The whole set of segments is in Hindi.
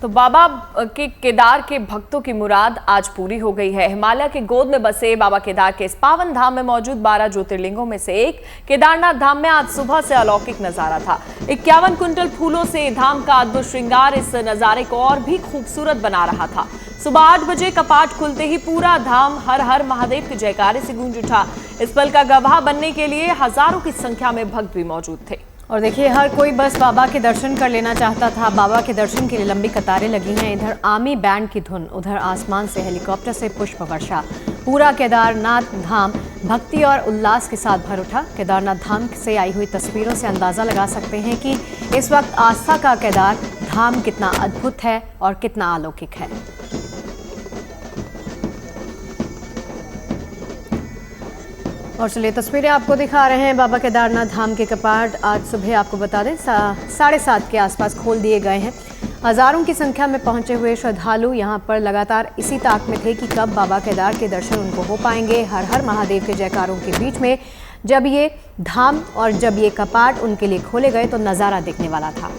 तो बाबा के केदार के भक्तों की मुराद आज पूरी हो गई है। हिमालय की गोद में बसे बाबा केदार के इस पावन धाम में मौजूद 12 ज्योतिर्लिंगों में से एक केदारनाथ धाम में आज सुबह से अलौकिक नजारा था। 51 कुंटल फूलों से धाम का अद्भुत श्रृंगार इस नजारे को और भी खूबसूरत बना रहा था। सुबह 8 बजे कपाट खुलते ही पूरा धाम हर हर महादेव के जयकारे से गूंज उठा। इस पल का गवाह बनने के लिए हजारों की संख्या में भक्त भी मौजूद थे। और देखिए, हर कोई बस बाबा के दर्शन कर लेना चाहता था। बाबा के दर्शन के लिए लंबी कतारें लगी हैं। इधर आर्मी बैंड की धुन, उधर आसमान से हेलीकॉप्टर से पुष्प वर्षा। पूरा केदारनाथ धाम भक्ति और उल्लास के साथ भर उठा। केदारनाथ धाम से आई हुई तस्वीरों से अंदाजा लगा सकते हैं कि इस वक्त आस्था का केदार धाम कितना अद्भुत है और कितना अलौकिक है। और चलिए तस्वीरें आपको दिखा रहे हैं। बाबा केदारनाथ धाम के कपाट आज सुबह आपको बता दें 7:30 के आसपास खोल दिए गए हैं। हजारों की संख्या में पहुंचे हुए श्रद्धालु यहां पर लगातार इसी ताक में थे कि कब बाबा केदार के दर्शन उनको हो पाएंगे। हर हर महादेव के जयकारों के बीच में जब ये धाम और जब ये कपाट उनके लिए खोले गए तो नज़ारा देखने वाला था।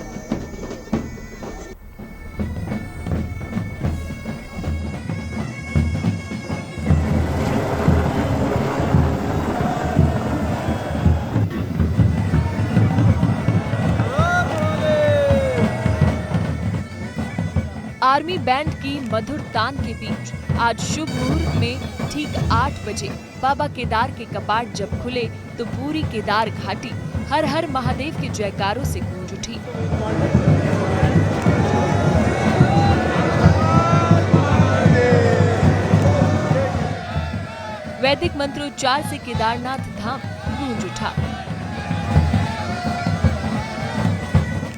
आर्मी बैंड की मधुर तान के बीच आज शुभ मुहूर्त में ठीक 8 बजे बाबा केदार के कपाट जब खुले तो पूरी केदार घाटी हर हर महादेव के जयकारों से गूंज उठी। वैदिक मंत्रोच्चार से केदारनाथ धाम गूंज उठा।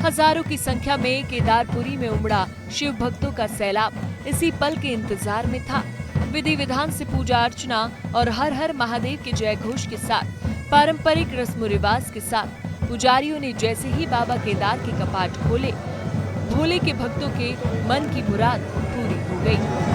हजारों की संख्या में केदारपुरी में उमड़ा शिव भक्तों का सैलाब इसी पल के इंतजार में था। विधि विधान से पूजा अर्चना और हर हर महादेव के जय घोष के साथ पारंपरिक रस्म रिवाज के साथ पुजारियों ने जैसे ही बाबा केदार के कपाट खोले, भोले के भक्तों के मन की मुराद पूरी हो गई।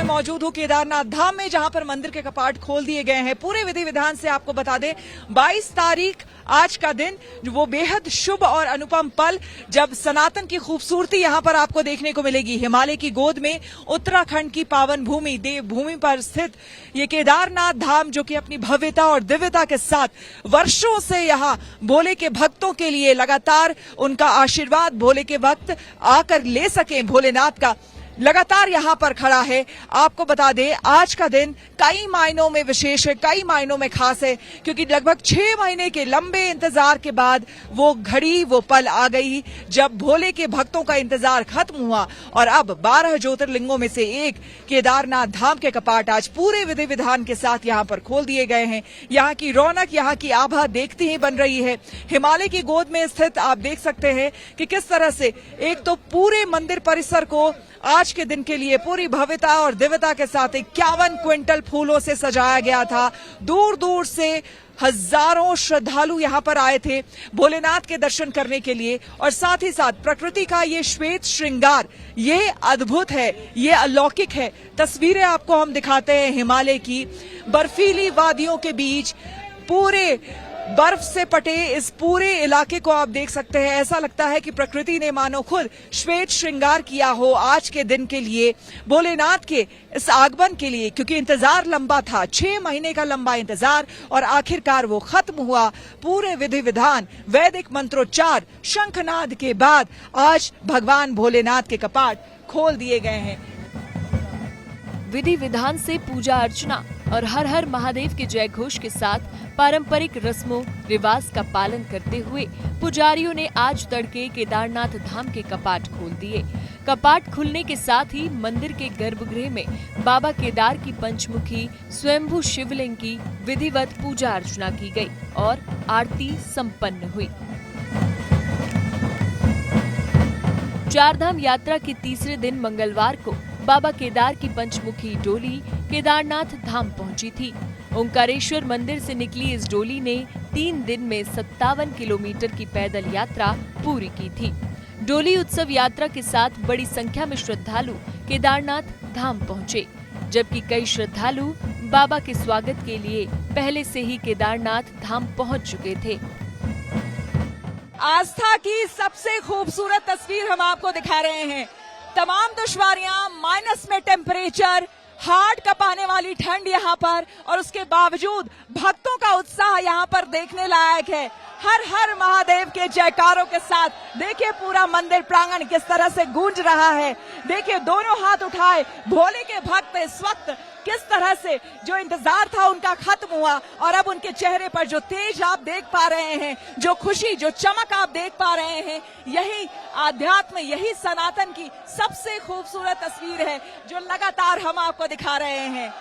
मौजूद हूँ केदारनाथ धाम में, जहां पर मंदिर के कपाट खोल दिए गए हैं। पूरे विधि विधान से आपको बता दें 22 तारीख आज का दिन वो बेहद शुभ और अनुपम पल जब सनातन की खूबसूरती यहां पर आपको देखने को मिलेगी। हिमालय की गोद में उत्तराखंड की पावन भूमि देवभूमि पर स्थित ये केदारनाथ धाम, जो कि अपनी भव्यता और दिव्यता के साथ वर्षों से यहाँ भोले के भक्तों के लिए लगातार उनका आशीर्वाद भोले के भक्त आकर ले सकें, भोलेनाथ का लगातार यहाँ पर खड़ा है। आपको बता दें आज का दिन कई मायनों में विशेष है, कई मायनों में खास है, क्योंकि लगभग 6 महीने के लंबे इंतजार के बाद वो घड़ी वो पल आ गई जब भोले के भक्तों का इंतजार खत्म हुआ और अब 12 ज्योतिर्लिंगों में से एक केदारनाथ धाम के कपाट आज पूरे विधि विधान के साथ यहाँ पर खोल दिए गए हैं। यहाँ की रौनक, यहाँ की आभा देखती ही बन रही है। हिमालय की गोद में स्थित आप देख सकते हैं कि किस तरह से एक तो पूरे मंदिर परिसर को आज के दिन के लिए पूरी भव्यता और दिव्यता के साथ 51 क्विंटल फूलों से सजाया गया था। दूर दूर से हजारों श्रद्धालु यहाँ पर आए थे भोलेनाथ के दर्शन करने के लिए और साथ ही साथ प्रकृति का ये श्वेत श्रृंगार ये अद्भुत है, ये अलौकिक है। तस्वीरें आपको हम दिखाते हैं हिमालय की बर्फीली वादियों के बीच पूरे बर्फ से पटे इस पूरे इलाके को आप देख सकते हैं। ऐसा लगता है कि प्रकृति ने मानो खुद श्वेत श्रृंगार किया हो आज के दिन के लिए, भोलेनाथ के इस आगमन के लिए, क्योंकि इंतजार लंबा था, 6 महीने का लंबा इंतजार और आखिरकार वो खत्म हुआ। पूरे विधि विधान वैदिक मंत्रोच्चार शंखनाद के बाद आज भगवान भोलेनाथ के कपाट खोल दिए गए हैं। विधि विधान से पूजा अर्चना और हर हर महादेव के जय घोष के साथ पारंपरिक रस्मों रिवाज का पालन करते हुए पुजारियों ने आज तड़के केदारनाथ धाम के कपाट खोल दिए। कपाट खुलने के साथ ही मंदिर के गर्भगृह में बाबा केदार की पंचमुखी स्वयंभू शिवलिंग की विधिवत पूजा अर्चना की गई और आरती संपन्न हुई। चारधाम यात्रा के तीसरे दिन मंगलवार को बाबा केदार की पंचमुखी डोली केदारनाथ धाम पहुंची थी। ओंकारेश्वर मंदिर से निकली इस डोली ने 3 दिन में 57 किलोमीटर की पैदल यात्रा पूरी की थी। डोली उत्सव यात्रा के साथ बड़ी संख्या में श्रद्धालु केदारनाथ धाम पहुंचे, जबकि कई श्रद्धालु बाबा के स्वागत के लिए पहले से ही केदारनाथ धाम पहुंच चुके थे। आस्था की सबसे खूबसूरत तस्वीर हम आपको दिखा रहे हैं। तमाम दुश्वारियां, माइनस में टेम्परेचर, हार्ट कपाने वाली ठंड यहाँ पर, और उसके बावजूद भक्तों का उत्साह यहाँ पर देखने लायक है। हर हर महादेव के जयकारों के साथ देखिए पूरा मंदिर प्रांगण किस तरह से गूंज रहा है। देखिए दोनों हाथ उठाए भोले के भक्त इस वक्त किस तरह से जो इंतजार था उनका खत्म हुआ, और अब उनके चेहरे पर जो तेज आप देख पा रहे हैं, जो खुशी, जो चमक आप देख पा रहे हैं, यही आध्यात्म, यही सनातन की सबसे खूबसूरत तस्वीर है जो लगातार हम आपको दिखा रहे हैं।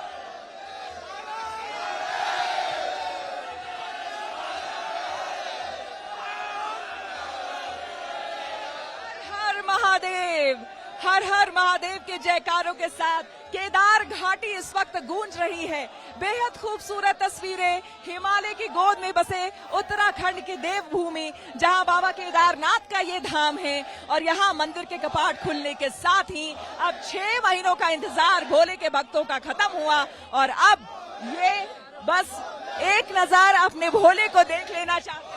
हर हर महादेव के जयकारों के साथ केदार घाटी इस वक्त गूंज रही है। बेहद खूबसूरत तस्वीरें हिमालय की गोद में बसे उत्तराखंड की देवभूमि, जहां बाबा केदारनाथ का ये धाम है, और यहां मंदिर के कपाट खुलने के साथ ही अब 6 महीनों का इंतजार भोले के भक्तों का खत्म हुआ, और अब ये बस एक नजर अपने भोले को देख लेना चाहते हैं।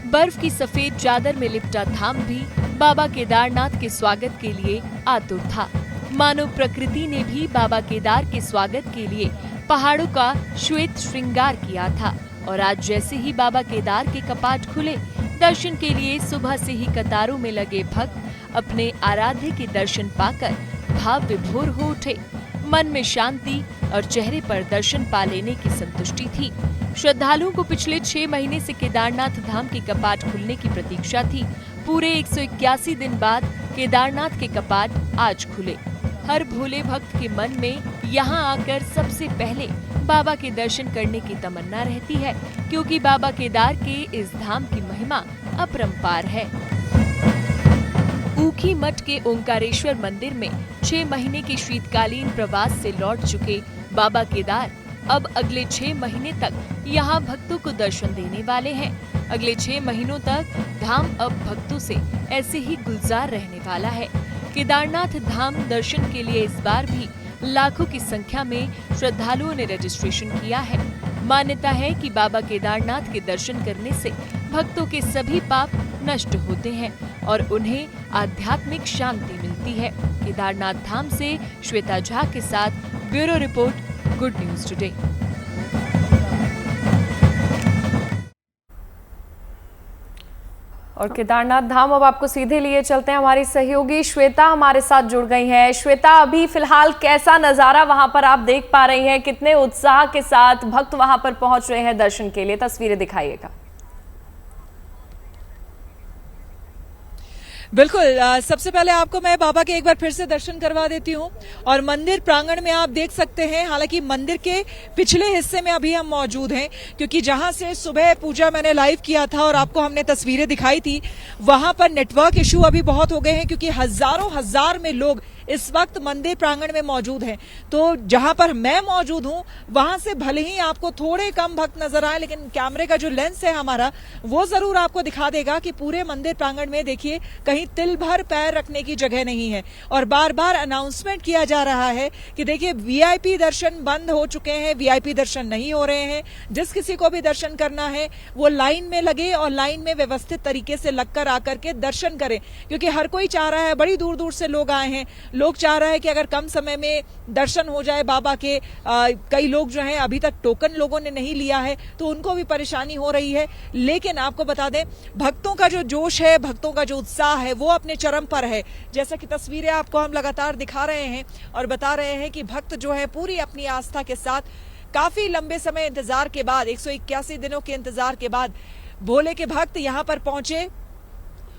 बर्फ की सफेद चादर में लिपटा धाम भी बाबा केदारनाथ के स्वागत के लिए आतुर था। मानो प्रकृति ने भी बाबा केदार के स्वागत के लिए पहाड़ों का श्वेत श्रृंगार किया था। और आज जैसे ही बाबा केदार के कपाट खुले, दर्शन के लिए सुबह से ही कतारों में लगे भक्त अपने आराध्य के दर्शन पाकर भाव विभोर हो उठे। मन में शांति और चेहरे पर दर्शन पा लेने की संतुष्टि थी। श्रद्धालुओं को पिछले 6 महीने से केदारनाथ धाम के कपाट खुलने की प्रतीक्षा थी। पूरे 181 दिन बाद केदारनाथ के कपाट आज खुले। हर भोले भक्त के मन में यहाँ आकर सबसे पहले बाबा के दर्शन करने की तमन्ना रहती है, क्योंकि बाबा केदार के इस धाम की महिमा अपरंपार है। ऊखी मठ के ओंकारेश्वर मंदिर में 6 महीने के शीतकालीन प्रवास से लौट चुके बाबा केदार अब अगले 6 महीने तक यहाँ भक्तों को दर्शन देने वाले हैं। अगले 6 महीनों तक धाम अब भक्तों से ऐसे ही गुलजार रहने वाला है। केदारनाथ धाम दर्शन के लिए इस बार भी लाखों की संख्या में श्रद्धालुओं ने रजिस्ट्रेशन किया है। मान्यता है कि बाबा केदारनाथ के दर्शन करने से भक्तों के सभी पाप नष्ट होते हैं और उन्हें आध्यात्मिक शांति मिलती है। केदारनाथ धाम से श्वेता झा के साथ bureau report, good news today. और केदारनाथ धाम अब आपको सीधे लिए चलते हैं। हमारी सहयोगी श्वेता हमारे साथ जुड़ गई हैं। श्वेता, अभी फिलहाल कैसा नजारा वहां पर आप देख पा रही हैं? कितने उत्साह के साथ भक्त वहां पर पहुंच रहे हैं दर्शन के लिए? तस्वीरें दिखाइएगा। बिल्कुल, सबसे पहले आपको मैं बाबा के एक बार फिर से दर्शन करवा देती हूँ। और मंदिर प्रांगण में आप देख सकते हैं, हालांकि मंदिर के पिछले हिस्से में अभी हम मौजूद हैं, क्योंकि जहां से सुबह पूजा मैंने लाइव किया था और आपको हमने तस्वीरें दिखाई थी, वहां पर नेटवर्क इशू अभी बहुत हो गए हैं, क्योंकि हजारों हजार में लोग इस वक्त मंदिर प्रांगण में मौजूद हैं। तो जहां पर मैं मौजूद हूं वहां से भले ही आपको थोड़े कम भक्त नजर आए, लेकिन कैमरे का जो लेंस है हमारा वो जरूर आपको दिखा देगा कि पूरे मंदिर प्रांगण में देखिए कहीं तिल भर पैर रखने की जगह नहीं है। और बार बार अनाउंसमेंट किया जा रहा है कि देखिए वीआईपी दर्शन बंद हो चुके हैं, वीआईपी दर्शन नहीं हो रहे हैं। जिस किसी को भी दर्शन करना है वो लाइन में लगे और लाइन में व्यवस्थित तरीके से लगकर आकर के दर्शन करें, क्योंकि हर कोई चाह रहा है, बड़ी दूर दूर से लोग आए हैं, लोग चाह रहे हैं कि अगर कम समय में दर्शन हो जाए बाबा के। कई लोग जो हैं अभी तक टोकन लोगों ने नहीं लिया है, तो उनको भी परेशानी हो रही है। लेकिन आपको बता दें, भक्तों का जो जोश है, भक्तों का जो उत्साह है, वो अपने चरम पर है। जैसा कि तस्वीरें आपको हम लगातार दिखा रहे हैं और बता रहे हैं कि भक्त जो है पूरी अपनी आस्था के साथ काफी लंबे समय इंतजार के बाद, 181 दिनों के इंतजार के बाद भोले के भक्त यहाँ पर पहुंचे।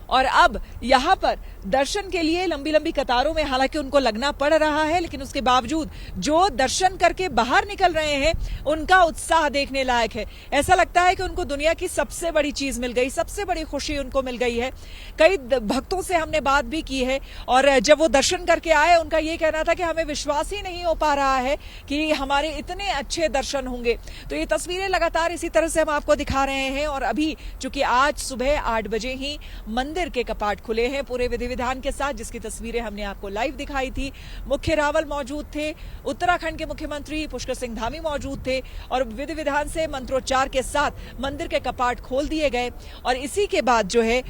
और अब यहाँ पर दर्शन के लिए लंबी लंबी कतारों में हालांकि उनको लगना पड़ रहा है, लेकिन उसके बावजूद जो दर्शन करके बाहर निकल रहे हैं उनका उत्साह देखने लायक है। ऐसा लगता है कि उनको दुनिया की सबसे बड़ी चीज मिल गई, सबसे बड़ी खुशी उनको मिल गई है। कई भक्तों से हमने बात भी की है और जब वो दर्शन करके आए उनका ये कहना था कि हमें विश्वास ही नहीं हो पा रहा है कि हमारे इतने अच्छे दर्शन होंगे। तो ये तस्वीरें लगातार इसी तरह से हम आपको दिखा रहे हैं। और अभी चूंकि आज सुबह 8 बजे ही मंदिर मंदिर के कपाट खुले हैं पूरे विधि विधान के साथ, जिसकी तस्वीरें हमने आपको लाइव दिखाई थी। मुख्य रावल मौजूद थे, उत्तराखंड के मुख्यमंत्री पुष्कर सिंह धामी मौजूद थे और विधि विधान से मंत्रोच्चार के साथ मंदिर के कपाट खोल दिए गए। और इसी के बाद जो है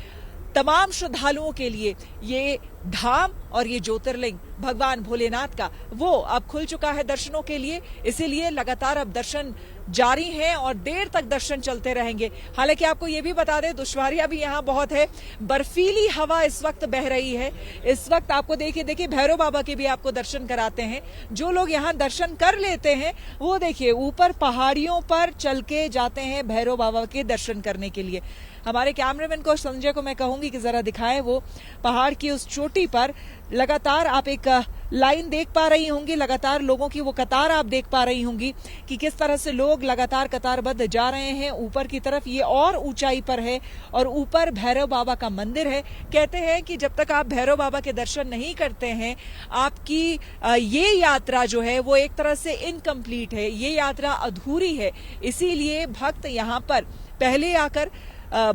तमाम श्रद्धालुओं के लिए ये धाम और ये ज्योतिर्लिंग भगवान भोलेनाथ का वो अब खुल चुका है दर्शनों के लिए। इसीलिए लगातार अब दर्शन जारी हैं और देर तक दर्शन चलते रहेंगे। हालांकि आपको ये भी बता दें, दुश्वारियां भी यहाँ बहुत है। बर्फीली हवा इस वक्त बह रही है। इस वक्त आपको देखिए भैरव बाबा के भी आपको दर्शन कराते हैं। जो लोग यहाँ दर्शन कर लेते हैं वो देखिए ऊपर पहाड़ियों पर चल के जाते हैं भैरव बाबा के दर्शन करने के लिए। हमारे कैमरामैन को संजय को मैं कहूंगी कि जरा दिखाएं वो पहाड़ की उस चोटी पर लगातार आप एक लाइन देख पा रही होंगी, लगातार लोगों की वो कतार आप देख पा रही होंगी कि किस तरह से लोग लगातार कतारबद्ध जा रहे हैं ऊपर की तरफ। ये और ऊंचाई पर है और ऊपर भैरव बाबा का मंदिर है। कहते हैं कि जब तक आप भैरव बाबा के दर्शन नहीं करते हैं आपकी ये यात्रा जो है वो एक तरह से इनकम्प्लीट है, ये यात्रा अधूरी है। इसीलिए भक्त यहाँ पर पहले आकर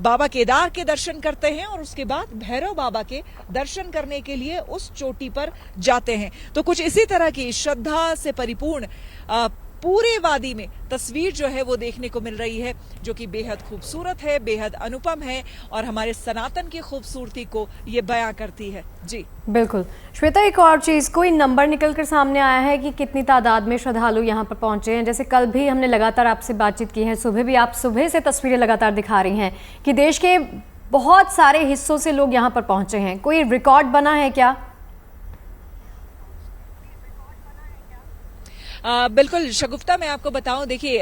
बाबा केदार के दर्शन करते हैं और उसके बाद भैरव बाबा के दर्शन करने के लिए उस चोटी पर जाते हैं। तो कुछ इसी तरह की श्रद्धा से परिपूर्ण पूरे वादी में तस्वीर जो है वो देखने को मिल रही है, जो कि बेहद खूबसूरत है, बेहद अनुपम है और हमारे सनातन की खूबसूरती को ये बयां करती है। जी बिल्कुल श्वेता, एक और चीज़, कोई नंबर निकल कर सामने आया है कि कितनी तादाद में श्रद्धालु यहाँ पर पहुँचे हैं? जैसे कल भी हमने लगातार आपसे बातचीत की है, सुबह भी आप सुबह से तस्वीरें लगातार दिखा रही हैं कि देश के बहुत सारे हिस्सों से लोग यहाँ पर पहुँचे हैं। कोई रिकॉर्ड बना है क्या? बिल्कुल शगुफ्ता, मैं आपको बताऊं, देखिए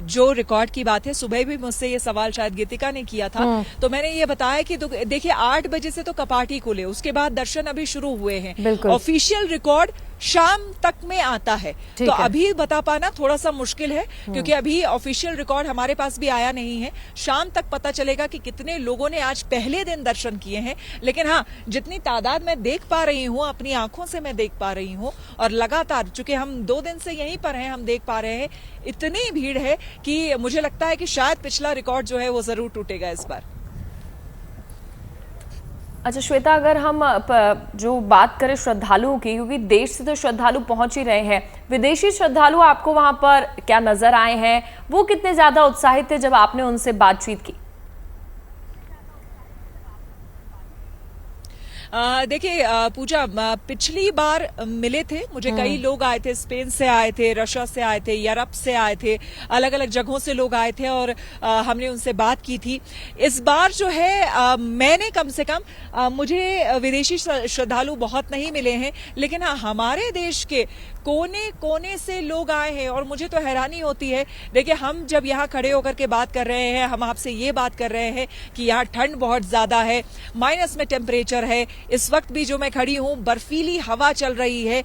जो रिकॉर्ड की बात है, सुबह भी मुझसे ये सवाल शायद गीतिका ने किया था, तो मैंने ये बताया कि देखिए 8 बजे से तो कपाट ही खुले, उसके बाद दर्शन अभी शुरू हुए हैं। ऑफिशियल रिकॉर्ड शाम तक में आता है, तो अभी बता पाना थोड़ा सा मुश्किल है क्योंकि अभी ऑफिशियल रिकॉर्ड हमारे पास भी आया नहीं है। शाम तक पता चलेगा कि कितने लोगों ने आज पहले दिन दर्शन किए हैं। लेकिन हाँ, जितनी तादाद मैं देख पा रही हूँ, अपनी आंखों से मैं देख पा रही हूँ और लगातार चूंकि हम 2 दिन से यहीं पर हैं, हम देख पा रहे हैं इतनी भीड़ है कि मुझे लगता है कि शायद पिछला रिकॉर्ड जो है वो जरूर टूटेगा इस बार। अच्छा श्वेता, अगर हम जो बात करें श्रद्धालुओं की, क्योंकि देश से तो श्रद्धालु पहुंच ही रहे हैं, विदेशी श्रद्धालु आपको वहां पर क्या नजर आए हैं? वो कितने ज्यादा उत्साहित थे जब आपने उनसे बातचीत की? देखिए पूजा, पिछली बार मिले थे मुझे कई लोग आए थे, स्पेन से आए थे, रशिया से आए थे, यूरोप से आए थे, अलग अलग जगहों से लोग आए थे और हमने उनसे बात की थी। इस बार जो है मैंने कम से कम मुझे विदेशी श्रद्धालु बहुत नहीं मिले हैं, लेकिन हाँ हमारे देश के कोने कोने से लोग आए हैं और मुझे तो हैरानी होती है। देखिए हम जब यहाँ खड़े होकर के बात कर रहे हैं, हम आपसे ये बात कर रहे हैं कि यहाँ ठंड बहुत ज्यादा है, माइनस में टेम्परेचर है, इस वक्त भी जो मैं खड़ी हूँ बर्फीली हवा चल रही है,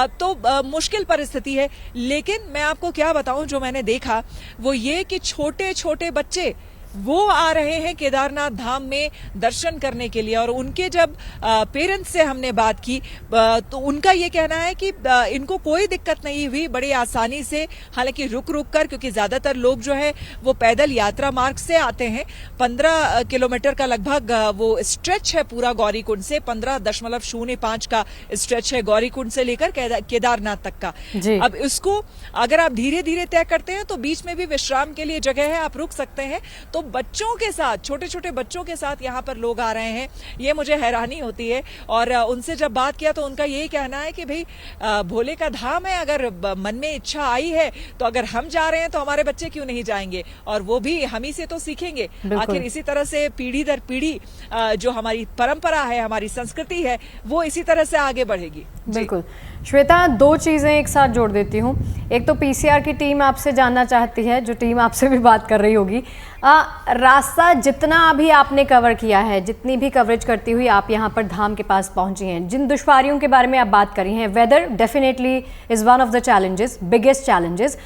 तो मुश्किल परिस्थिति है। लेकिन मैं आपको क्या बताऊं, जो मैंने देखा वो ये कि छोटे छोटे बच्चे वो आ रहे हैं केदारनाथ धाम में दर्शन करने के लिए और उनके जब पेरेंट्स से हमने बात की तो उनका ये कहना है कि इनको कोई दिक्कत नहीं हुई, बड़े आसानी से, हालांकि रुक रुक कर, क्योंकि ज्यादातर लोग जो है वो पैदल यात्रा मार्ग से आते हैं। 15 किलोमीटर का लगभग वो स्ट्रेच है पूरा गौरीकुंड से, 15.05 का स्ट्रेच है गौरीकुंड से लेकर केदारनाथ तक का। अब इसको अगर आप धीरे धीरे तय करते हैं तो बीच में भी विश्राम के लिए जगह है, आप रुक सकते हैं। तो बच्चों के साथ, छोटे छोटे बच्चों के साथ यहाँ पर लोग आ रहे हैं, ये मुझे हैरानी होती है। और उनसे जब बात किया तो उनका यही कहना है कि भाई भोले का धाम है, अगर मन में इच्छा आई है तो अगर हम जा रहे हैं तो हमारे बच्चे क्यों नहीं जाएंगे, और वो भी हम ही से तो सीखेंगे। आखिर इसी तरह से पीढ़ी दर पीढ़ी जो हमारी परंपरा है, हमारी संस्कृति है, वो इसी तरह से आगे बढ़ेगी। बिल्कुल श्वेता, 2 चीज़ें एक साथ जोड़ देती हूँ। एक तो पीसीआर की टीम आपसे जानना चाहती है, जो टीम आपसे भी बात कर रही होगी, रास्ता जितना अभी आपने कवर किया है, जितनी भी कवरेज करती हुई आप यहाँ पर धाम के पास पहुँची हैं, जिन दुश्वारियों के बारे में आप बात करी हैं, weather definitely is one of the challenges, biggest challenges.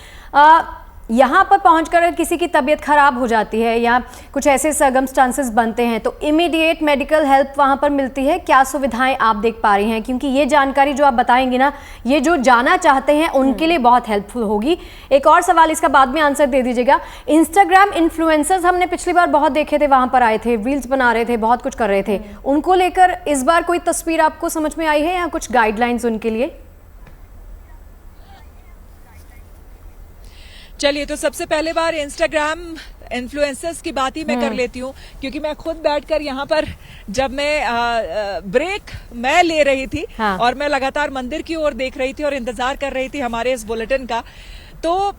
यहाँ पर पहुंचकर किसी की तबीयत खराब हो जाती है या कुछ ऐसे सर्कमस्टांसेस बनते हैं तो इमीडिएट मेडिकल हेल्प वहाँ पर मिलती है, क्या सुविधाएं आप देख पा रही हैं? क्योंकि ये जानकारी जो आप बताएंगी ना, ये जो जाना चाहते हैं उनके लिए बहुत हेल्पफुल होगी। एक और सवाल, इसका बाद में आंसर दे दीजिएगा। इंस्टाग्राम इन्फ्लुएंसर्स हमने पिछली बार बहुत देखे थे, वहाँ पर आए थे, रील्स बना रहे थे, बहुत कुछ कर रहे थे, उनको लेकर इस बार कोई तस्वीर आपको समझ में आई है या कुछ गाइडलाइंस उनके लिए? चलिए, तो सबसे पहले बार इंस्टाग्राम इन्फ्लुएंसर्स की बात ही मैं कर लेती हूँ, क्योंकि मैं खुद बैठकर यहाँ पर जब मैं ब्रेक मैं ले रही थी और मैं लगातार मंदिर की ओर देख रही थी और इंतजार कर रही थी हमारे इस बुलेटिन का, तो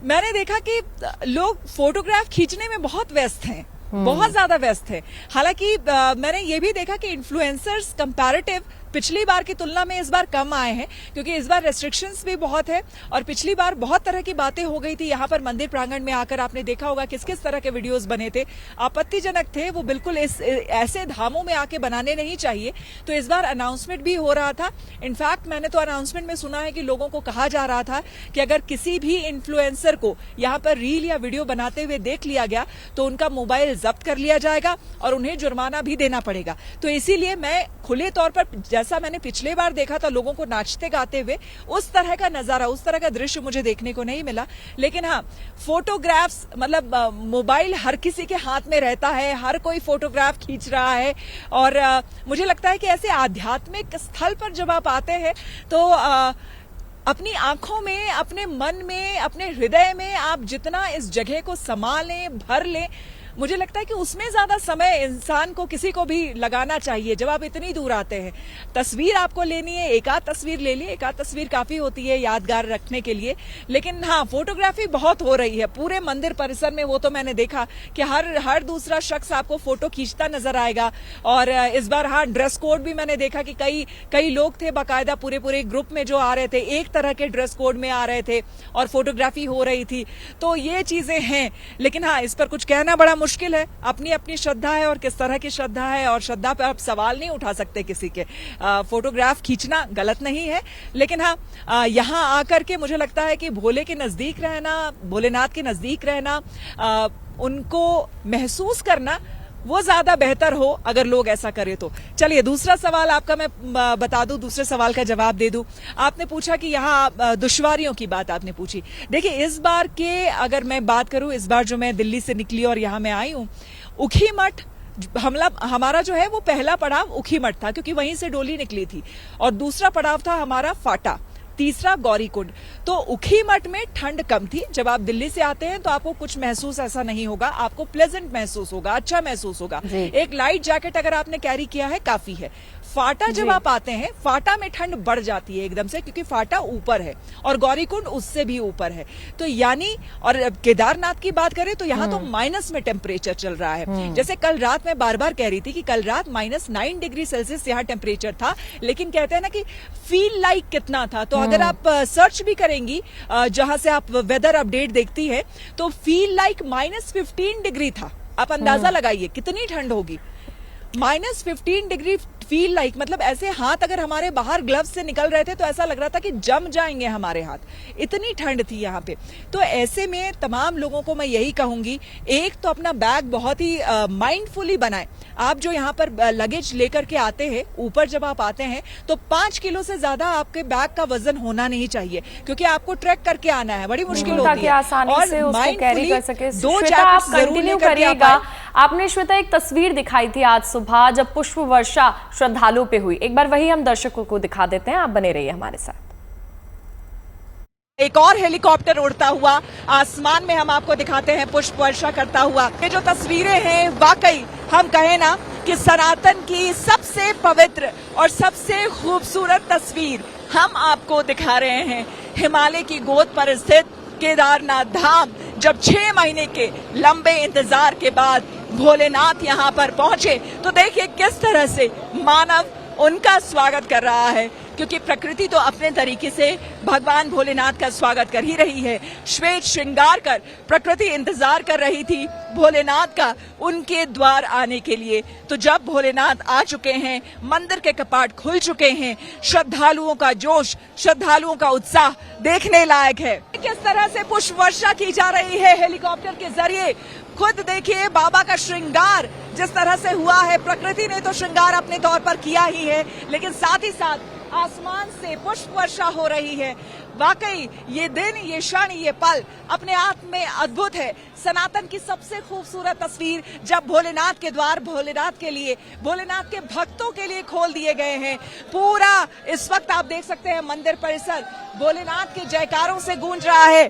मैंने देखा कि लोग फोटोग्राफ खींचने में बहुत व्यस्त हैं, बहुत ज्यादा व्यस्त है। हालांकि मैंने ये भी देखा कि इन्फ्लुएंसर्स कंपैरेटिव पिछली बार की तुलना में इस बार कम आए हैं, क्योंकि इस बार रेस्ट्रिक्शंस भी बहुत है और पिछली बार बहुत तरह की बातें हो गई थी। यहाँ पर मंदिर प्रांगण में आकर आपने देखा होगा किस किस तरह के वीडियोस बने थे, आपत्तिजनक थे, वो बिल्कुल ऐसे धामों में आके बनाने नहीं चाहिए। तो इस बार अनाउंसमेंट भी हो रहा था। इनफैक्ट मैंने तो अनाउंसमेंट में सुना है कि लोगों को कहा जा रहा था कि अगर किसी भी इन्फ्लुएंसर को यहाँ पर रील या वीडियो बनाते हुए देख लिया गया तो उनका मोबाइल जब्त कर लिया जाएगा और उन्हें जुर्माना भी देना पड़ेगा। तो इसीलिए मैं खुले तौर पर, जैसा मैंने पिछले बार देखा था लोगों को नाचते गाते हुए, उस तरह का नजारा, उस तरह का दृश्य मुझे देखने को नहीं मिला। लेकिन हाँ, फोटोग्राफ्स, मतलब मोबाइल हर किसी के हाथ में रहता है, हर कोई फोटोग्राफ खींच रहा है और मुझे लगता है कि ऐसे आध्यात्मिक स्थल पर जब आप आते हैं तो अपनी आंखों में, अपने मन में, अपने हृदय में आप जितना इस जगह को संभालें, भर लें, मुझे लगता है कि उसमें ज्यादा समय इंसान को, किसी को भी लगाना चाहिए। जब आप इतनी दूर आते हैं, तस्वीर आपको लेनी है, एक आध तस्वीर ले लिए, एक आध तस्वीर काफी होती है यादगार रखने के लिए। लेकिन हाँ, फोटोग्राफी बहुत हो रही है पूरे मंदिर परिसर में। वो तो मैंने देखा कि हर दूसरा शख्स आपको फोटो खींचता नजर आएगा। और इस बार हाँ, ड्रेस कोड भी मैंने देखा कि कई लोग थे बाकायदा पूरे ग्रुप में जो आ रहे थे, एक तरह के ड्रेस कोड में आ रहे थे और फोटोग्राफी हो रही थी। तो ये चीजें हैं, लेकिन हाँ, इस पर कुछ कहना बड़ा मुश्किल है। अपनी अपनी श्रद्धा है और किस तरह की श्रद्धा है, और श्रद्धा पे आप सवाल नहीं उठा सकते किसी के। फोटोग्राफ खींचना गलत नहीं है, लेकिन हाँ, यहाँ आकर के मुझे लगता है कि भोले के नजदीक रहना, भोलेनाथ के नजदीक रहना, उनको महसूस करना, वो ज्यादा बेहतर हो अगर लोग ऐसा करें तो। चलिए, दूसरा सवाल आपका मैं बता दूं, दूसरे सवाल का जवाब दे दूं। आपने पूछा कि यहाँ दुश्वारियों की बात आपने पूछी। देखिए, इस बार के अगर मैं बात करूं, इस बार जो मैं दिल्ली से निकली और यहाँ मैं आई हूं, ऊखीमठ हमारा जो है वो पहला पड़ाव ऊखीमठ था, क्योंकि वहीं से डोली निकली थी, और दूसरा पड़ाव था हमारा फाटा, तीसरा गौरीकुंड। तो ऊखीमठ में ठंड कम थी। जब आप दिल्ली से आते हैं तो आपको कुछ महसूस ऐसा नहीं होगा, आपको प्लेजेंट महसूस होगा, अच्छा महसूस होगा। एक लाइट जैकेट अगर आपने कैरी किया है काफी है। फाटा जब आप आते हैं, फाटा में ठंड बढ़ जाती है एकदम से, क्योंकि फाटा ऊपर है और गौरीकुंड उससे भी ऊपर है। तो यानी, और केदारनाथ की बात करें तो यहाँ तो माइनस में टेम्परेचर चल रहा है। जैसे कल रात मैं बार बार कह रही थी कि कल रात -9 डिग्री सेल्सियस यहाँ टेम्परेचर था, लेकिन कहते हैं ना कि फील लाइक कितना था। तो अगर आप सर्च भी करेंगी, जहां से आप वेदर अपडेट देखती है, तो फील लाइक -15 डिग्री था। आप अंदाजा लगाइए कितनी ठंड होगी। -15 डिग्री फील लाइक, मतलब ऐसे हाथ अगर हमारे बाहर ग्लव्स से निकल रहे थे तो ऐसा लग रहा था कि जम जाएंगे हमारे हाथ, इतनी ठंड थी यहाँ पे। तो ऐसे में तमाम लोगों को मैं यही कहूंगी, एक तो अपना बैग बहुत ही माइंडफुली बनाएं। आप जो यहाँ पर लगेज लेकर के आते हैं, ऊपर जब आप आते हैं तो 5 किलो से ज्यादा आपके बैग का वजन होना नहीं चाहिए, क्योंकि आपको ट्रैक करके आना है, बड़ी मुश्किल होती है। और माइंडफुली 2 जैकेट कंटिन्यू करिएगा। आपने श्वेता एक तस्वीर दिखाई थी आज सुबह जब पुष्प वर्षा श्रद्धालुओं पे हुई, एक बार वही हम दर्शकों को दिखा देते हैं, आप बने रहिए हमारे साथ। एक और हेलीकॉप्टर उड़ता हुआ आसमान में हम आपको दिखाते हैं, पुष्प वर्षा करता हुआ। ये जो तस्वीरें हैं, वाकई हम कहें ना कि सनातन की सबसे पवित्र और सबसे खूबसूरत तस्वीर हम आपको दिखा रहे हैं। हिमालय की गोद पर स्थित केदारनाथ धाम, जब 6 महीने के लंबे इंतजार के बाद भोलेनाथ यहाँ पर पहुंचे, तो देखिए किस तरह से मानव उनका स्वागत कर रहा है, क्योंकि प्रकृति तो अपने तरीके से भगवान भोलेनाथ का स्वागत कर ही रही है। श्वेत श्रृंगार कर प्रकृति इंतजार कर रही थी भोलेनाथ का उनके द्वार आने के लिए। तो जब भोलेनाथ आ चुके हैं, मंदिर के कपाट खुल चुके हैं, श्रद्धालुओं का जोश, श्रद्धालुओं का उत्साह देखने लायक है। किस तरह से पुष्प वर्षा की जा रही है हेलीकॉप्टर के जरिए। खुद देखिए बाबा का श्रृंगार जिस तरह से हुआ है। प्रकृति ने तो श्रृंगार अपने तौर पर किया ही है, लेकिन साथ ही साथ आसमान से पुष्प वर्षा हो रही है। वाकई ये दिन, ये क्षण, ये पल अपने आप में अद्भुत है। सनातन की सबसे खूबसूरत तस्वीर जब भोलेनाथ के द्वार भोलेनाथ के लिए, भोलेनाथ के भक्तों के लिए खोल दिए गए हैं। पूरा इस वक्त आप देख सकते हैं मंदिर परिसर भोलेनाथ के जयकारों से गूंज रहा है।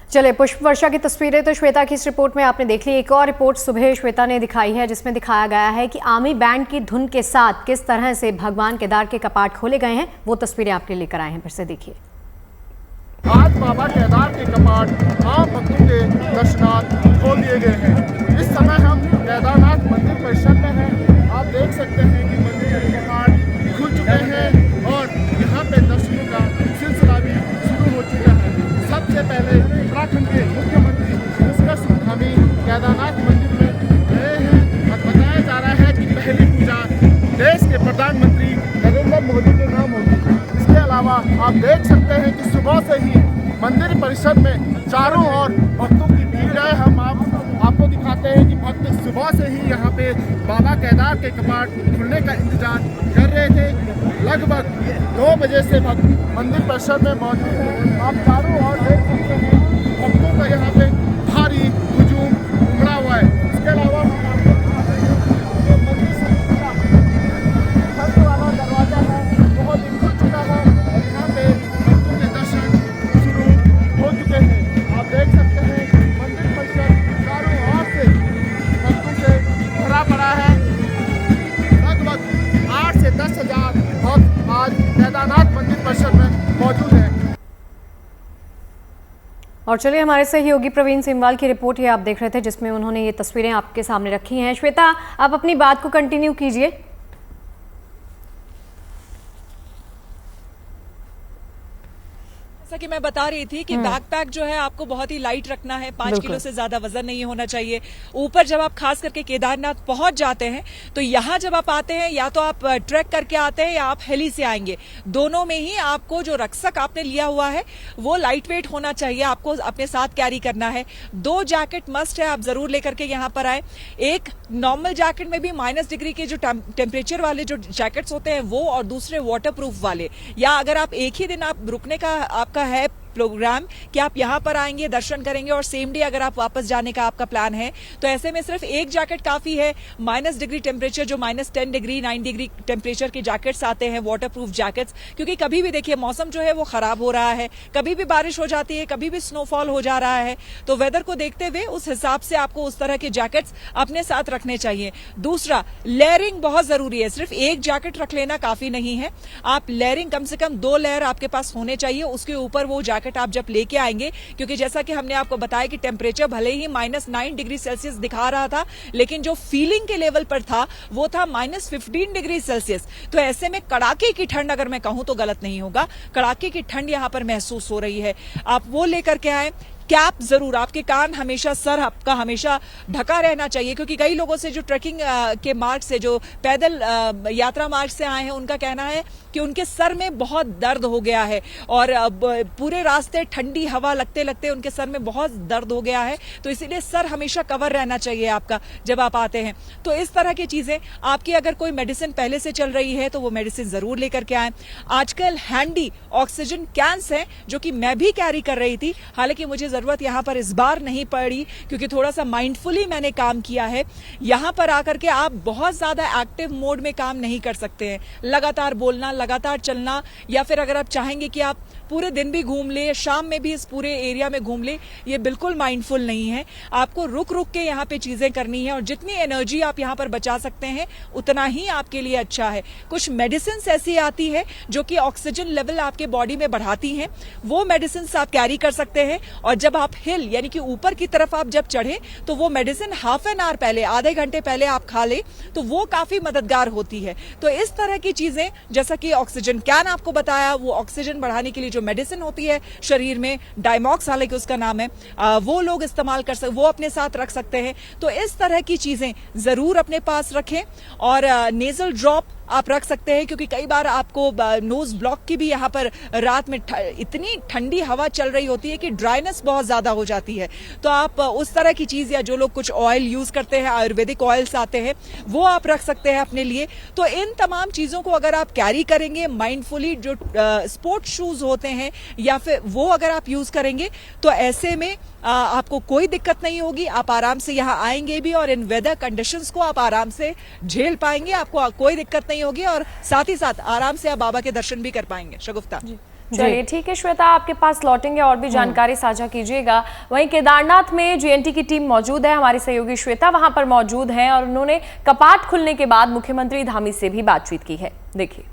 चलिए, पुष्प वर्षा की तस्वीरें तो श्वेता की इस रिपोर्ट में आपने देख ली। एक और रिपोर्ट सुबह श्वेता ने दिखाई है जिसमें दिखाया गया है कि आर्मी बैंड की धुन के साथ किस तरह से भगवान केदार के कपाट खोले गए हैं। वो तस्वीरें आपके लिए लेकर आए हैं, फिर से देखिए। आज बाबा केदार के कपाट आम भक्तों के दर्शनार्थ खोल दिए गए हैं। इस समय हम केदारनाथ मंदिर परिसर में हैं। आप देख सकते हैं कि मंदिर के कपाट खुल चुके हैं और यहाँ पे दर्शनों का सिलसिला भी शुरू हो चुका है। सबसे पहले उत्तराखंड के मुख्यमंत्री पुष्कर धामी केदारनाथ मंदिर में गए हैं और बताया जा रहा है कि पहली पूजा देश के प्रधानमंत्री नरेंद्र मोदी के नाम होगी। इसके अलावा आप देख सकते हैं कि सुबह से ही मंदिर परिसर में चारों ओर भक्तों की भीड़ है। हम आपको दिखाते हैं कि भक्त सुबह से ही यहाँ पे बाबा केदार के कपाट खुलने का इंतजार कर रहे थे। लगभग 2 बजे से भक्त मंदिर परिसर में मौजूद हैं। आप चारों ओर देख सकते हैं भक्तों का यहाँ पे भारी हुजूम उमड़ा हुआ है। इसके अलावा हम आपको मंदिर से भक्त वाला दरवाजा है बहुत ही खुल चुका है और यहाँ पे भक्तों के दर्शन शुरू हो चुके हैं। आप देख सकते हैं मंदिर परिसर चारों ओर से भक्तों से भरा पड़ा है। लगभग 8 से 10 हजार भक्त आज केदारनाथ मंदिर परिसर में मौजूद है। और चलिए, हमारे सहयोगी प्रवीण सिमवाल की रिपोर्ट ये आप देख रहे थे जिसमें उन्होंने ये तस्वीरें आपके सामने रखी हैं। श्वेता, आप अपनी बात को कंटिन्यू कीजिए। जैसा कि मैं बता रही थी कि बैकपैक जो है आपको बहुत ही लाइट रखना है। 5 किलो से ज्यादा वजन नहीं होना चाहिए। ऊपर जब आप खास करके केदारनाथ पहुंच जाते हैं तो यहाँ जब आप आते हैं या तो आप ट्रैक करके आते हैं या आप हेली से आएंगे। दोनों में ही आपको जो रक्षक आपने लिया हुआ है वो लाइट वेट होना चाहिए। आपको अपने साथ कैरी करना है। 2 जैकेट मस्ट है, आप जरूर लेकर के यहाँ पर आए। एक नॉर्मल जैकेट में भी -डिग्री के जो टेम्परेचर वाले जो जैकेट्स होते हैं वो, और दूसरे वाटरप्रूफ वाले। या अगर आप एक ही दिन आप रुकने का आपका है प्रोग्राम कि आप यहाँ पर आएंगे, दर्शन करेंगे और सेम डे अगर आप वापस जाने का आपका प्लान है तो ऐसे में सिर्फ एक जैकेट काफी है। -डिग्री टेम्परेचर जो -10 डिग्री 9 डिग्री टेम्परेचर के जैकेट्स आते हैं, वाटरप्रूफ जैकेट्स, क्योंकि कभी भी देखिए मौसम जो है वो खराब हो रहा है, कभी भी बारिश हो जाती है, कभी भी स्नोफॉल हो जा रहा है। तो वेदर को देखते हुए उस हिसाब से आपको उस तरह के जैकेट्स अपने साथ रखने चाहिए। दूसरा, लेयरिंग बहुत जरूरी है। सिर्फ एक जैकेट रख लेना काफी नहीं है। आप लेयरिंग कम से कम 2 लेयर आपके पास होने चाहिए। उसके ऊपर वो जैकेट आप जब लेके आएंगे, क्योंकि जैसा कि हमने आपको बताया कि टेम्परेचर भले ही -9 डिग्री सेल्सियस दिखा रहा था, लेकिन जो फीलिंग के लेवल पर था वो था -15 डिग्री सेल्सियस। तो ऐसे में कड़ाके की ठंड, अगर मैं कहूं तो गलत नहीं होगा, कड़ाके की ठंड यहां पर महसूस हो रही है। आप वो लेकर के आए। कैप जरूर, आपके कान हमेशा, सर आपका हमेशा ढका रहना चाहिए, क्योंकि कई लोगों से जो ट्रैकिंग के मार्ग से, जो पैदल यात्रा मार्ग से आए हैं, उनका कहना है कि उनके सर में बहुत दर्द हो गया है और पूरे रास्ते ठंडी हवा लगते लगते उनके सर में बहुत दर्द हो गया है। तो इसीलिए सर हमेशा कवर रहना चाहिए आपका जब आप आते हैं। तो इस तरह की चीजें, आपकी अगर कोई मेडिसिन पहले से चल रही है तो वो मेडिसिन जरूर लेकर के आए। आजकल हैंडी ऑक्सीजन कैंस हैं जो कि मैं भी कैरी कर रही थी, हालांकि मुझे जरूरत यहाँ पर इस बार नहीं पड़ी, क्योंकि थोड़ा सा माइंडफुली मैंने काम किया है। यहाँ पर आकर के आप बहुत ज्यादा एक्टिव मोड में काम नहीं कर सकते हैं। लगातार बोलना, लगातार चलना, या फिर अगर आप चाहेंगे कि आप पूरे दिन भी घूम ले, शाम में भी इस पूरे एरिया में घूम ले, ये बिल्कुल माइंडफुल नहीं है। आपको रुक रुक के यहाँ पे चीजें करनी है, और जितनी एनर्जी आप यहाँ पर बचा सकते हैं उतना ही आपके लिए अच्छा है। कुछ मेडिसिन ऐसी आती है जो कि ऑक्सीजन लेवल आपके बॉडी में बढ़ाती हैं, वो मेडिसिन आप कैरी कर सकते हैं। और जब आप हिल यानी कि ऊपर की तरफ आप जब चढ़े तो वो मेडिसिन हाफ एन आवर पहले, आधे घंटे पहले आप खा ले तो वो काफी मददगार होती है। तो इस तरह की चीजें, जैसा कि ऑक्सीजन कैन आपको बताया, वो ऑक्सीजन बढ़ाने के लिए जो मेडिसिन होती है शरीर में, डायमॉक्स हालांकि उसका नाम है, वो लोग इस्तेमाल कर सकते, वो अपने साथ रख सकते हैं। तो इस तरह की चीजें जरूर अपने पास रखें। और नेजल ड्रॉप आप रख सकते हैं, क्योंकि कई बार आपको नोज ब्लॉक की भी यहाँ पर रात में इतनी ठंडी हवा चल रही होती है कि ड्राइनेस बहुत ज्यादा हो जाती है। तो आप उस तरह की चीज, या जो लोग कुछ ऑयल यूज करते हैं, आयुर्वेदिक ऑयल्स आते हैं, वो आप रख सकते हैं अपने लिए। तो इन तमाम चीजों को अगर आप कैरी करेंगे माइंडफुली, जो स्पोर्ट्स शूज होते हैं या फिर वो अगर आप यूज करेंगे, तो ऐसे में आपको कोई दिक्कत नहीं होगी। आप आराम से यहाँ आएंगे भी, और इन वेदर कंडीशंस को आप आराम से झेल पाएंगे, आपको कोई दिक्कत नहीं होगी, और साथ ही साथ आराम से आप बाबा के दर्शन भी कर पाएंगे। शगुफ्ता, चलिए ठीक है श्वेता, आपके पास लौटेंगे और भी जानकारी साझा कीजिएगा। वहीं केदारनाथ में जीएनटी की टीम मौजूद है, हमारी सहयोगी श्वेता वहां पर मौजूद हैं और उन्होंने कपाट खुलने के बाद मुख्यमंत्री धामी से भी बातचीत की है। देखिए,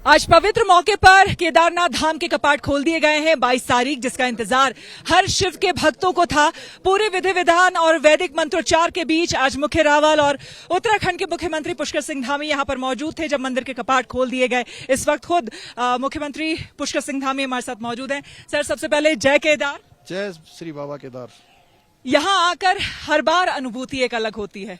आज पवित्र मौके पर केदारनाथ धाम के कपाट खोल दिए गए हैं। 22 तारीख, जिसका इंतजार हर शिव के भक्तों को था। पूरे विधि विधान और वैदिक मंत्रोच्चार के बीच आज मुख्य रावल और उत्तराखंड के मुख्यमंत्री पुष्कर सिंह धामी यहां पर मौजूद थे जब मंदिर के कपाट खोल दिए गए। इस वक्त खुद मुख्यमंत्री पुष्कर सिंह धामी हमारे साथ मौजूद हैं। सर, सबसे पहले जय केदार। जय श्री बाबा केदार। यहाँ आकर हर बार अनुभूति एक अलग होती है।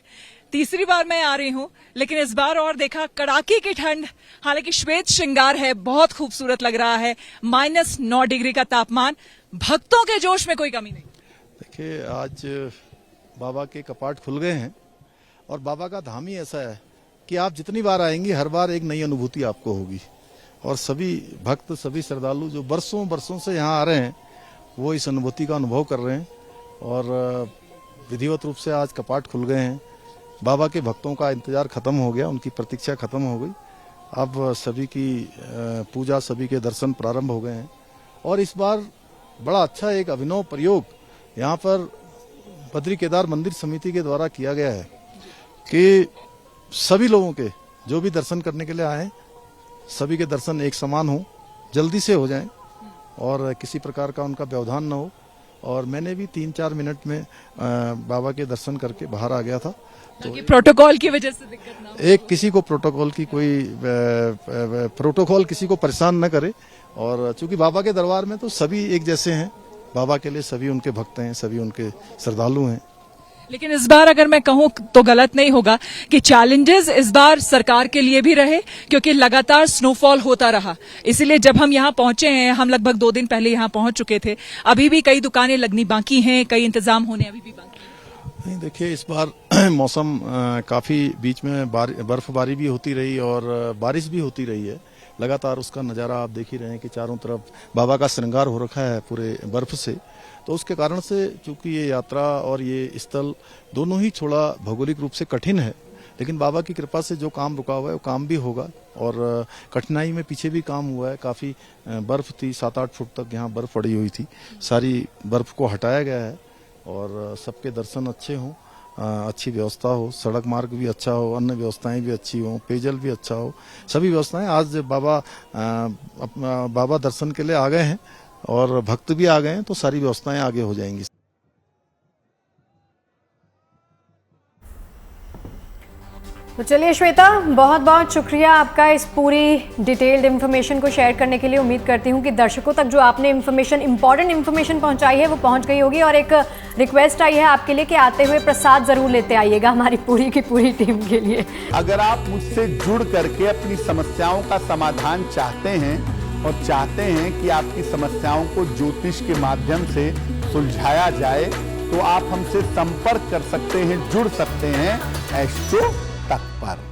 तीसरी बार मैं आ रही हूँ, लेकिन इस बार और देखा कड़ाके की ठंड, हालांकि श्वेत श्रृंगार है, बहुत खूबसूरत लग रहा है। -9 डिग्री का तापमान, भक्तों के जोश में कोई कमी नहीं। देखिए, आज बाबा के कपाट खुल गए हैं, और बाबा का धाम ही ऐसा है कि आप जितनी बार आएंगे हर बार एक नई अनुभूति आपको होगी। और सभी भक्त, सभी श्रद्धालु जो बरसों बरसों से यहाँ आ रहे हैं, वो इस अनुभूति का अनुभव कर रहे हैं। और विधिवत रूप से आज कपाट खुल गए हैं। बाबा के भक्तों का इंतजार खत्म हो गया, उनकी प्रतीक्षा खत्म हो गई। अब सभी की पूजा, सभी के दर्शन प्रारंभ हो गए हैं। और इस बार बड़ा अच्छा एक अभिनव प्रयोग यहाँ पर बद्री केदार मंदिर समिति के द्वारा किया गया है कि सभी लोगों के जो भी दर्शन करने के लिए आए, सभी के दर्शन एक समान हो, जल्दी से हो जाएं, और किसी प्रकार का उनका व्यवधान न हो। और मैंने भी 3-4 मिनट में बाबा के दर्शन करके बाहर आ गया था। तो प्रोटोकॉल की वजह से दिक्कत ना हो। एक किसी को प्रोटोकॉल की कोई प्रोटोकॉल किसी को परेशान न करे। और चूंकि बाबा के दरबार में तो सभी एक जैसे हैं, बाबा के लिए सभी उनके भक्त हैं, सभी उनके श्रद्धालु हैं। लेकिन इस बार अगर मैं कहूं तो गलत नहीं होगा कि चैलेंजेस इस बार सरकार के लिए भी रहे, क्योंकि लगातार स्नोफॉल होता रहा। इसीलिए जब हम यहां पहुंचे हैं, हम लगभग 2 दिन पहले यहां पहुंच चुके थे, अभी भी कई दुकानें लगनी बाकी हैं, कई इंतजाम होने अभी भी बाकी हैं। नहीं, देखिए, इस बार मौसम काफी बीच में बर्फबारी भी होती रही और बारिश भी होती रही है। लगातार उसका नज़ारा आप देख ही रहे हैं कि चारों तरफ बाबा का श्रृंगार हो रखा है पूरे बर्फ से। तो उसके कारण से चूंकि ये यात्रा और ये स्थल दोनों ही थोड़ा भौगोलिक रूप से कठिन है, लेकिन बाबा की कृपा से जो काम रुका हुआ है वो काम भी होगा। और कठिनाई में पीछे भी काम हुआ है। काफ़ी बर्फ थी, 7-8 फुट तक यहाँ बर्फ पड़ी हुई थी। सारी बर्फ को हटाया गया है और सबके दर्शन अच्छे हों, अच्छी व्यवस्था हो, सड़क मार्ग भी अच्छा हो, अन्य व्यवस्थाएं भी अच्छी हों, पेयजल भी अच्छा हो, सभी व्यवस्थाएं। आज बाबा दर्शन के लिए आ गए हैं और भक्त भी आ गए हैं, तो सारी व्यवस्थाएं आगे हो जाएंगी। तो चलिए श्वेता, बहुत बहुत शुक्रिया आपका इस पूरी डिटेल्ड इन्फॉर्मेशन को शेयर करने के लिए। उम्मीद करती हूँ कि दर्शकों तक जो आपने इंपॉर्टेंट इन्फॉर्मेशन पहुँचाई है वो पहुँच गई होगी। और एक रिक्वेस्ट आई है आपके लिए कि आते हुए प्रसाद जरूर लेते आइएगा हमारी पूरी की पूरी टीम के लिए। अगर आप मुझसे जुड़ करके अपनी समस्याओं का समाधान चाहते हैं और चाहते हैं कि आपकी समस्याओं को ज्योतिष के माध्यम से सुलझाया जाए, तो आप हमसे संपर्क कर सकते हैं, जुड़ सकते हैं एस्ट्रो तक पर।